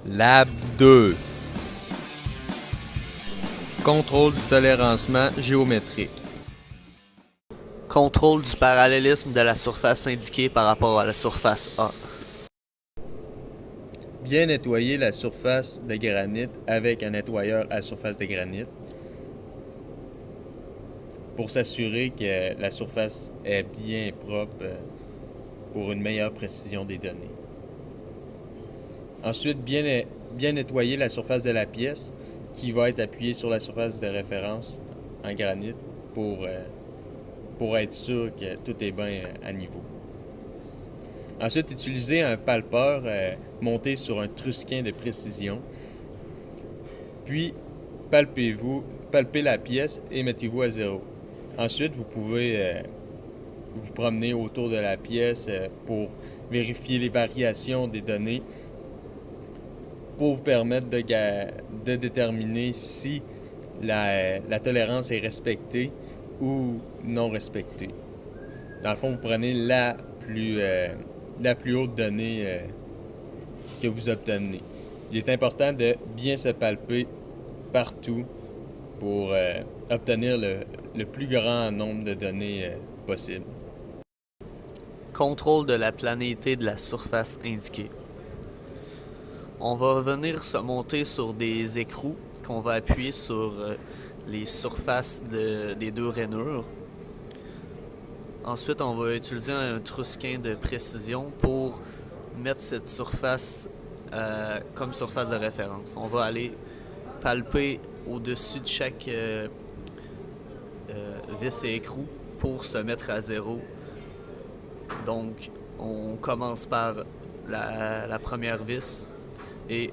Lab 2. Contrôle du tolérancement géométrique. Contrôle du parallélisme de la surface indiquée par rapport à la surface A. Bien nettoyer la surface de granit avec un nettoyeur à surface de granit pour s'assurer que la surface est bien propre pour une meilleure précision des données. Ensuite, bien nettoyer la surface de la pièce qui va être appuyée sur la surface de référence en granit pour être sûr que tout est bien à niveau. Ensuite, utilisez un palpeur monté sur un trusquin de précision. Puis, palpez la pièce et mettez-vous à zéro. Ensuite, vous pouvez vous promener autour de la pièce pour vérifier les variations des données pour vous permettre de déterminer si la tolérance est respectée ou non respectée. Dans le fond, vous prenez la plus haute donnée que vous obtenez. Il est important de bien se palper partout pour obtenir le plus grand nombre de données possible. Contrôle de la planéité de la surface indiquée. On va venir se monter sur des écrous qu'on va appuyer sur les surfaces des deux rainures. Ensuite, on va utiliser un trusquin de précision pour mettre cette surface comme surface de référence. On va aller palper au-dessus de chaque vis et écrou pour se mettre à zéro. Donc, on commence par la première vis et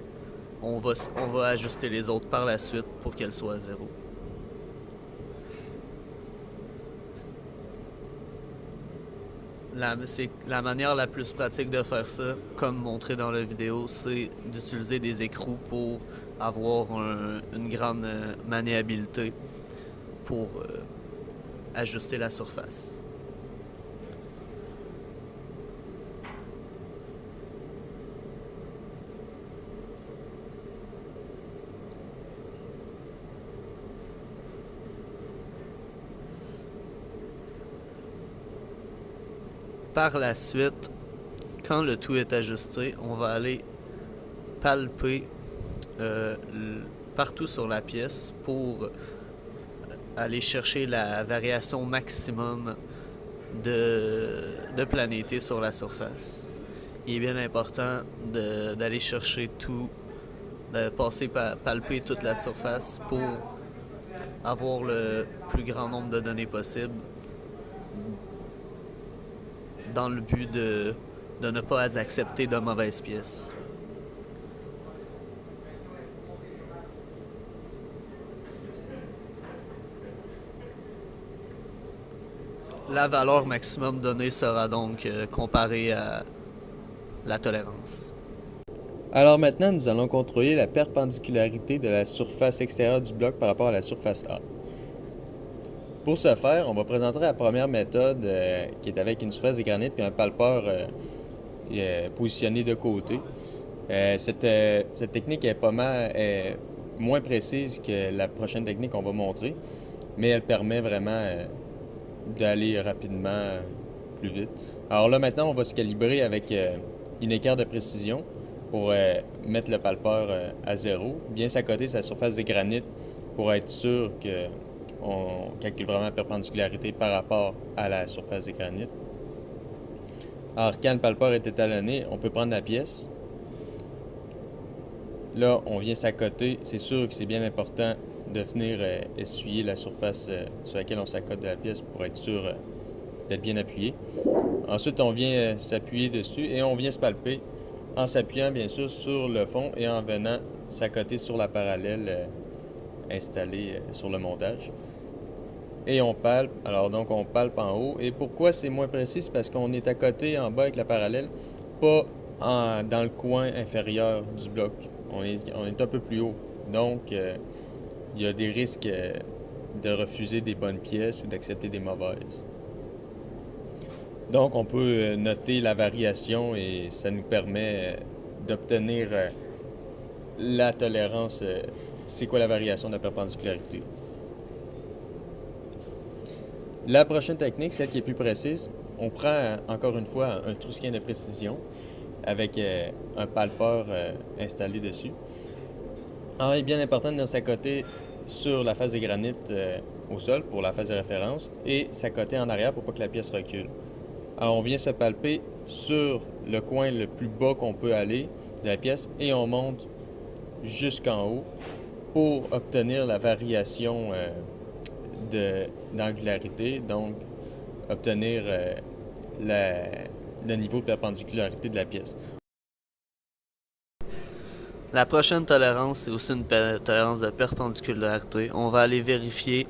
on va ajuster les autres par la suite pour qu'elles soient à zéro. La manière la plus pratique de faire ça, comme montré dans la vidéo, c'est d'utiliser des écrous pour avoir une grande maniabilité pour ajuster la surface. Par la suite, quand le tout est ajusté, on va aller palper partout sur la pièce pour aller chercher la variation maximum de planété sur la surface. Il est bien important d'aller chercher tout, de palper toute la surface pour avoir le plus grand nombre de données possible dans le but de ne pas accepter de mauvaises pièces. La valeur maximum donnée sera donc comparée à la tolérance. Alors maintenant, nous allons contrôler la perpendicularité de la surface extérieure du bloc par rapport à la surface A. Pour ce faire, on va présenter la première méthode qui est avec une surface de granit et un palpeur positionné de côté. Cette technique est moins précise que la prochaine technique qu'on va montrer, mais elle permet vraiment d'aller rapidement plus vite. Alors là, maintenant, on va se calibrer avec une équerre de précision pour mettre le palpeur à zéro, bien s'accoter sa surface de granit pour être sûr qu'on calcule vraiment la perpendicularité par rapport à la surface de granit. Alors, quand le palpeur est étalonné, on peut prendre la pièce. Là, on vient s'accoter. C'est sûr que c'est bien important de venir essuyer la surface sur laquelle on s'accote de la pièce pour être sûr d'être bien appuyé. Ensuite, on vient s'appuyer dessus et on vient se palper en s'appuyant bien sûr sur le fond et en venant s'accoter sur la parallèle installée sur le montage. Et on palpe. Alors donc on palpe en haut. Et pourquoi c'est moins précis? C'est parce qu'on est à côté en bas avec la parallèle, pas dans le coin inférieur du bloc. On est un peu plus haut. Donc il y a des risques de refuser des bonnes pièces ou d'accepter des mauvaises. Donc on peut noter la variation et ça nous permet d'obtenir la tolérance, c'est quoi la variation de la perpendicularité. La prochaine technique, celle qui est plus précise, on prend encore une fois un trousquin de précision avec un palpeur installé dessus. Alors, il est bien important de venir s'accoter sur la face des granites au sol pour la face de référence et s'accoter en arrière pour pas que la pièce recule. Alors, on vient se palper sur le coin le plus bas qu'on peut aller de la pièce et on monte jusqu'en haut pour obtenir la variation d'angularité, donc obtenir le niveau de perpendicularité de la pièce. La prochaine tolérance, c'est aussi une tolérance de perpendicularité. On va aller vérifier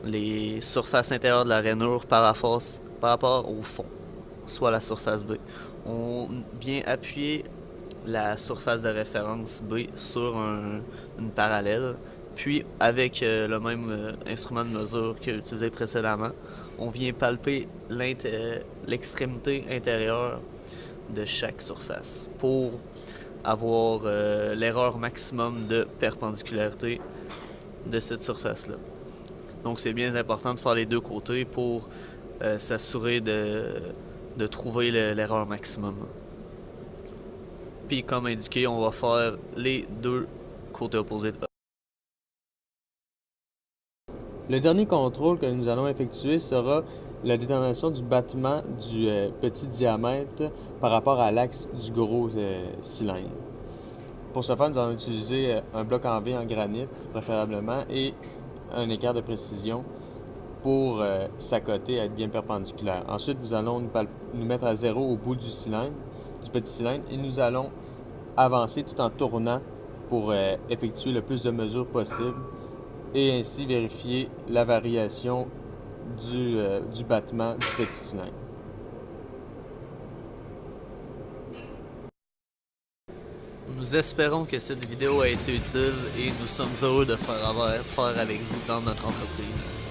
les surfaces intérieures de la rainure par rapport au fond, soit la surface B. On vient appuyer la surface de référence B sur une parallèle, puis avec le même instrument de mesure que utilisé précédemment, on vient palper l'extrémité intérieure de chaque surface pour avoir l'erreur maximum de perpendicularité de cette surface-là. Donc c'est bien important de faire les deux côtés pour s'assurer de trouver l'erreur maximum. Puis comme indiqué, on va faire les deux côtés opposés de A. Le dernier contrôle que nous allons effectuer sera la détermination du battement du petit diamètre par rapport à l'axe du gros cylindre. Pour ce faire, nous allons utiliser un bloc en V en granit, préférablement, et un équerre de précision pour s'accoter, être bien perpendiculaire. Ensuite, nous allons nous mettre à zéro au bout du cylindre, du petit cylindre, et nous allons avancer tout en tournant pour effectuer le plus de mesures possible et ainsi vérifier la variation du battement du petit cylindre. Nous espérons que cette vidéo a été utile et nous sommes heureux de faire affaire avec vous dans notre entreprise.